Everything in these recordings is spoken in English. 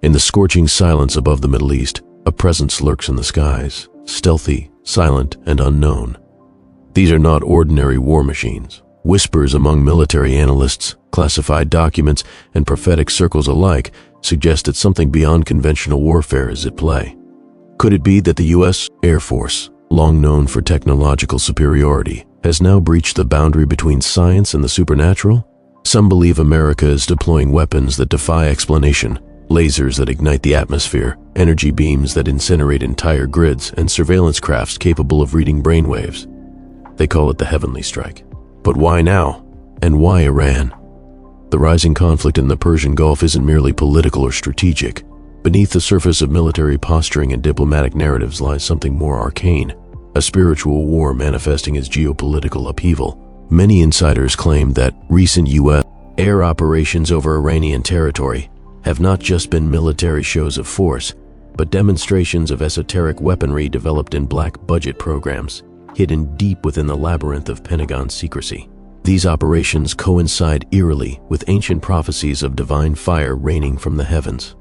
In the scorching silence above the Middle East, a presence lurks in the skies, stealthy, silent, and unknown. These are not ordinary war machines. Whispers among military analysts, classified documents, and prophetic circles alike suggest that something beyond conventional warfare is at play. Could it be that the U.S. Air Force, long known for technological superiority, has now breached the boundary between science and the supernatural? Some believe America is deploying weapons that defy explanation, lasers that ignite the atmosphere, energy beams that incinerate entire grids, and surveillance crafts capable of reading brainwaves. They call it the Heavenly Strike. But why now? And why Iran? The rising conflict in the Persian Gulf isn't merely political or strategic. Beneath the surface of military posturing and diplomatic narratives lies something more arcane, a spiritual war manifesting as geopolitical upheaval. Many insiders claim that recent U.S. air operations over Iranian territory have not just been military shows of force, but demonstrations of esoteric weaponry developed in black-budget programs, hidden deep within the labyrinth of Pentagon secrecy. These operations coincide eerily with ancient prophecies of divine fire raining from the heavens.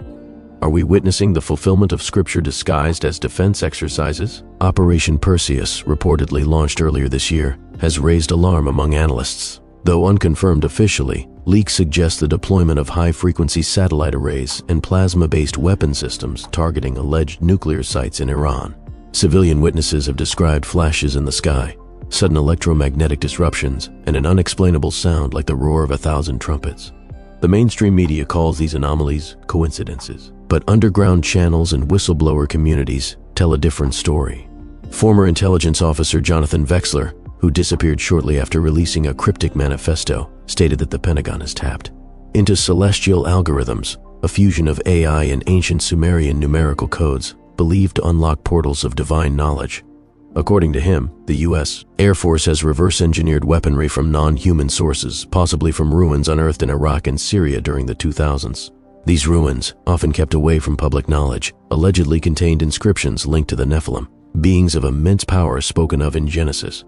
Are we witnessing the fulfillment of scripture disguised as defense exercises? Operation Perseus, reportedly launched earlier this year, has raised alarm among analysts. Though unconfirmed officially, leaks suggest the deployment of high-frequency satellite arrays and plasma-based weapon systems targeting alleged nuclear sites in Iran. Civilian witnesses have described flashes in the sky, sudden electromagnetic disruptions, and an unexplainable sound like the roar of 1,000 trumpets. The mainstream media calls these anomalies coincidences, but underground channels and whistleblower communities tell a different story. Former intelligence officer Jonathan Vexler, who disappeared shortly after releasing a cryptic manifesto, stated that the Pentagon is tapped into celestial algorithms, a fusion of AI and ancient Sumerian numerical codes, believed to unlock portals of divine knowledge. According to him, the U.S. Air Force has reverse-engineered weaponry from non-human sources, possibly from ruins unearthed in Iraq and Syria during the 2000s. These ruins, often kept away from public knowledge, allegedly contained inscriptions linked to the Nephilim, beings of immense power spoken of in Genesis.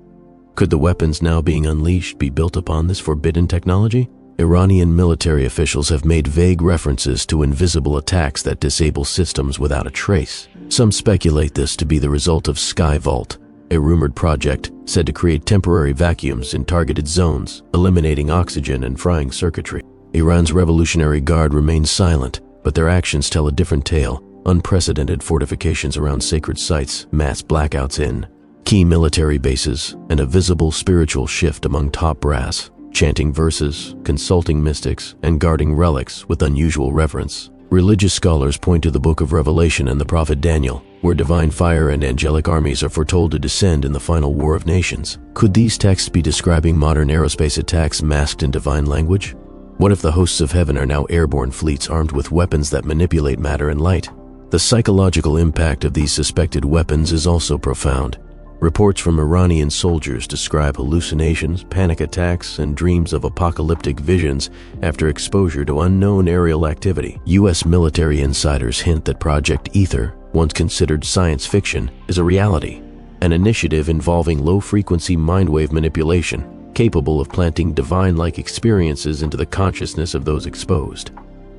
Could the weapons now being unleashed be built upon this forbidden technology? Iranian military officials have made vague references to invisible attacks that disable systems without a trace. Some speculate this to be the result of Skyvault, a rumored project said to create temporary vacuums in targeted zones, eliminating oxygen and frying circuitry. Iran's Revolutionary Guard remains silent, but their actions tell a different tale. Unprecedented fortifications around sacred sites, mass blackouts in key military bases, and a visible spiritual shift among top brass, chanting verses, consulting mystics, and guarding relics with unusual reverence. Religious scholars point to the Book of Revelation and the prophet Daniel, where divine fire and angelic armies are foretold to descend in the final war of nations. Could these texts be describing modern aerospace attacks masked in divine language? What if the hosts of heaven are now airborne fleets armed with weapons that manipulate matter and light? The psychological impact of these suspected weapons is also profound. Reports from Iranian soldiers describe hallucinations, panic attacks, and dreams of apocalyptic visions after exposure to unknown aerial activity. U.S. military insiders hint that Project Ether, once considered science fiction, is a reality, an initiative involving low-frequency mindwave manipulation, capable of planting divine-like experiences into the consciousness of those exposed.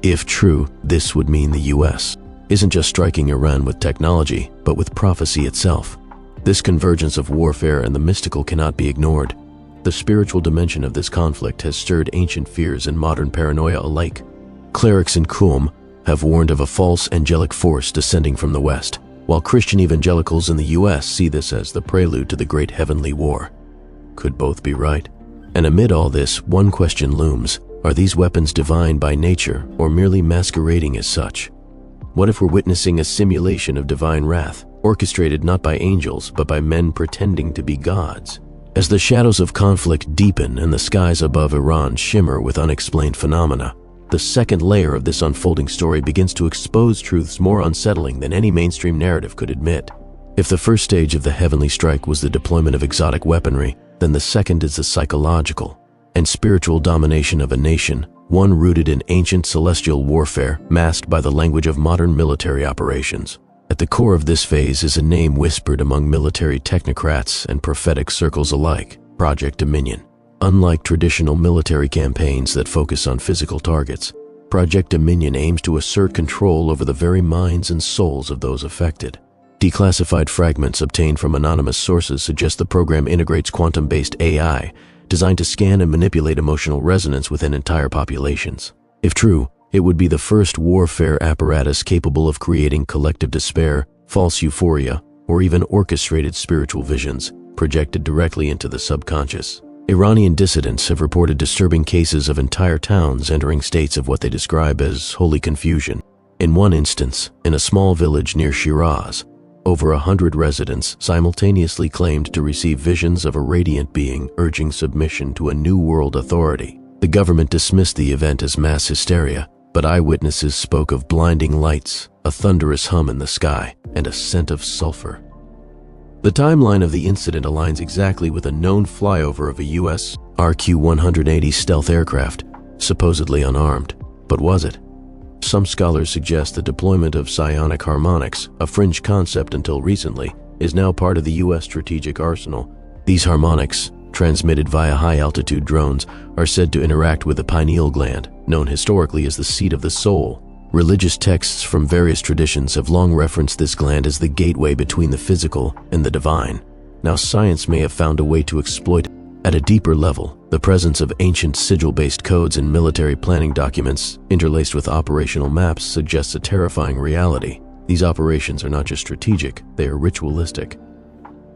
If true, this would mean the U.S. isn't just striking Iran with technology, but with prophecy itself. This convergence of warfare and the mystical cannot be ignored. The spiritual dimension of this conflict has stirred ancient fears and modern paranoia alike. Clerics in Qom have warned of a false angelic force descending from the west, while Christian evangelicals in the U.S. see this as the prelude to the Great Heavenly War. Could both be right? And amid all this, one question looms. Are these weapons divine by nature or merely masquerading as such? What if we're witnessing a simulation of divine wrath, orchestrated not by angels but by men pretending to be gods? As the shadows of conflict deepen and the skies above Iran shimmer with unexplained phenomena, the second layer of this unfolding story begins to expose truths more unsettling than any mainstream narrative could admit. If the first stage of the Heavenly Strike was the deployment of exotic weaponry, then the second is the psychological and spiritual domination of a nation, one rooted in ancient celestial warfare masked by the language of modern military operations. At the core of this phase is a name whispered among military technocrats and prophetic circles alike: Project Dominion. Unlike traditional military campaigns that focus on physical targets, Project Dominion aims to assert control over the very minds and souls of those affected. Declassified fragments obtained from anonymous sources suggest the program integrates quantum-based AI designed to scan and manipulate emotional resonance within entire populations. If true, it would be the first warfare apparatus capable of creating collective despair, false euphoria, or even orchestrated spiritual visions projected directly into the subconscious. Iranian dissidents have reported disturbing cases of entire towns entering states of what they describe as holy confusion. In one instance, in a small village near Shiraz, over 100 residents simultaneously claimed to receive visions of a radiant being urging submission to a new world authority. The government dismissed the event as mass hysteria, but eyewitnesses spoke of blinding lights, a thunderous hum in the sky, and a scent of sulfur. The timeline of the incident aligns exactly with a known flyover of a U.S. RQ-180 stealth aircraft, supposedly unarmed. But was it? Some scholars suggest the deployment of psionic harmonics, a fringe concept until recently, is now part of the U.S. strategic arsenal. These harmonics, transmitted via high-altitude drones, are said to interact with the pineal gland, known historically as the seat of the soul. Religious texts from various traditions have long referenced this gland as the gateway between the physical and the divine. Now, science may have found a way to exploit it. At a deeper level, the presence of ancient sigil-based codes in military planning documents, interlaced with operational maps, suggests a terrifying reality. These operations are not just strategic, they are ritualistic.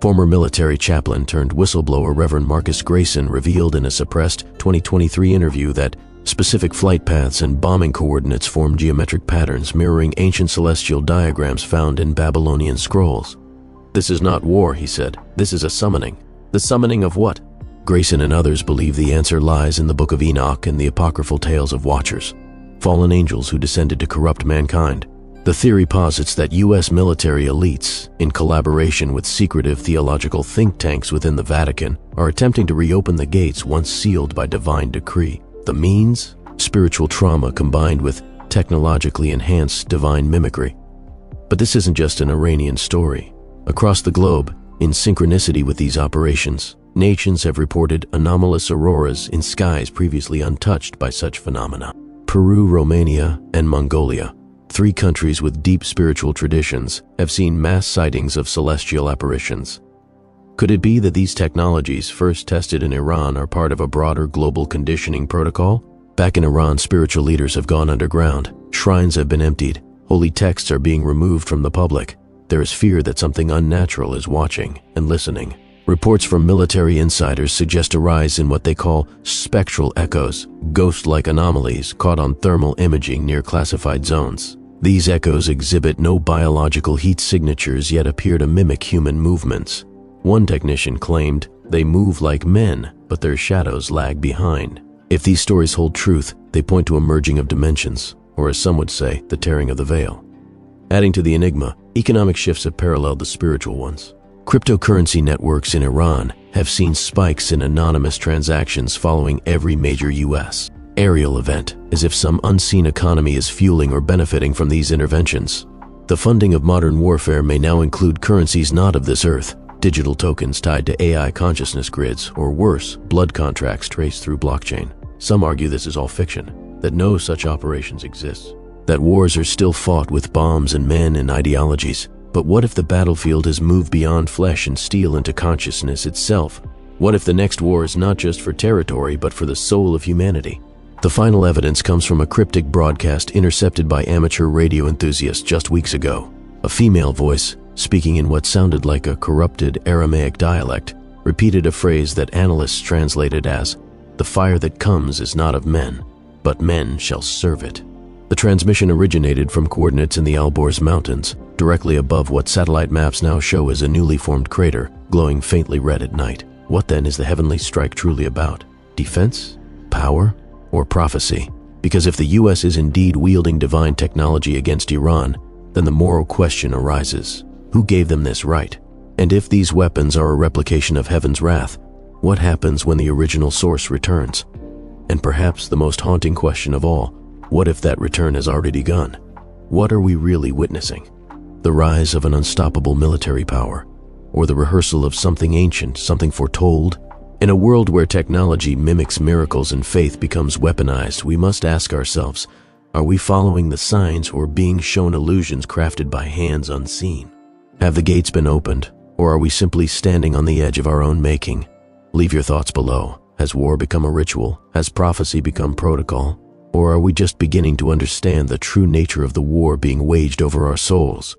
Former military chaplain turned whistleblower Reverend Marcus Grayson revealed in a suppressed 2023 interview that specific flight paths and bombing coordinates form geometric patterns mirroring ancient celestial diagrams found in Babylonian scrolls. "This is not war," he said. "This is a summoning." The summoning of what? Grayson and others believe the answer lies in the Book of Enoch and the apocryphal tales of Watchers, fallen angels who descended to corrupt mankind. The theory posits that U.S. military elites, in collaboration with secretive theological think tanks within the Vatican, are attempting to reopen the gates once sealed by divine decree. The means? Spiritual trauma combined with technologically enhanced divine mimicry. But this isn't just an Iranian story. Across the globe, in synchronicity with these operations, nations have reported anomalous auroras in skies previously untouched by such phenomena. Peru, Romania, and Mongolia, 3 countries with deep spiritual traditions, have seen mass sightings of celestial apparitions. Could it be that these technologies, first tested in Iran, are part of a broader global conditioning protocol? Back in Iran, spiritual leaders have gone underground. Shrines have been emptied. Holy texts are being removed from the public. There is fear that something unnatural is watching and listening. Reports from military insiders suggest a rise in what they call spectral echoes, ghost-like anomalies caught on thermal imaging near classified zones. These echoes exhibit no biological heat signatures yet appear to mimic human movements. One technician claimed they move like men, but their shadows lag behind. If these stories hold truth, they point to a merging of dimensions, or as some would say, the tearing of the veil. Adding to the enigma, economic shifts have paralleled the spiritual ones. Cryptocurrency networks in Iran have seen spikes in anonymous transactions following every major U.S. aerial event, as if some unseen economy is fueling or benefiting from these interventions. The funding of modern warfare may now include currencies not of this earth, digital tokens tied to AI consciousness grids, or worse, blood contracts traced through blockchain. Some argue this is all fiction, that no such operations exist, that wars are still fought with bombs and men and ideologies. But what if the battlefield has moved beyond flesh and steel into consciousness itself? What if the next war is not just for territory, but for the soul of humanity? The final evidence comes from a cryptic broadcast intercepted by amateur radio enthusiasts just weeks ago. A female voice, speaking in what sounded like a corrupted Aramaic dialect, repeated a phrase that analysts translated as, "The fire that comes is not of men, but men shall serve it." The transmission originated from coordinates in the Alborz Mountains, directly above what satellite maps now show as a newly formed crater, glowing faintly red at night. What then is the heavenly strike truly about? Defense? Power? Or prophecy? Because if the U.S. is indeed wielding divine technology against Iran, then the moral question arises. Who gave them this right? And if these weapons are a replication of heaven's wrath, what happens when the original source returns? And perhaps the most haunting question of all, what if that return has already begun? What are we really witnessing? The rise of an unstoppable military power, or the rehearsal of something ancient, something foretold? In a world where technology mimics miracles and faith becomes weaponized, we must ask ourselves, Are we following the signs or being shown illusions crafted by hands unseen? Have the gates been opened, or are we simply standing on the edge of our own making? Leave your thoughts below. Has war become a ritual? Has prophecy become protocol? Or are we just beginning to understand the true nature of the war being waged over our souls?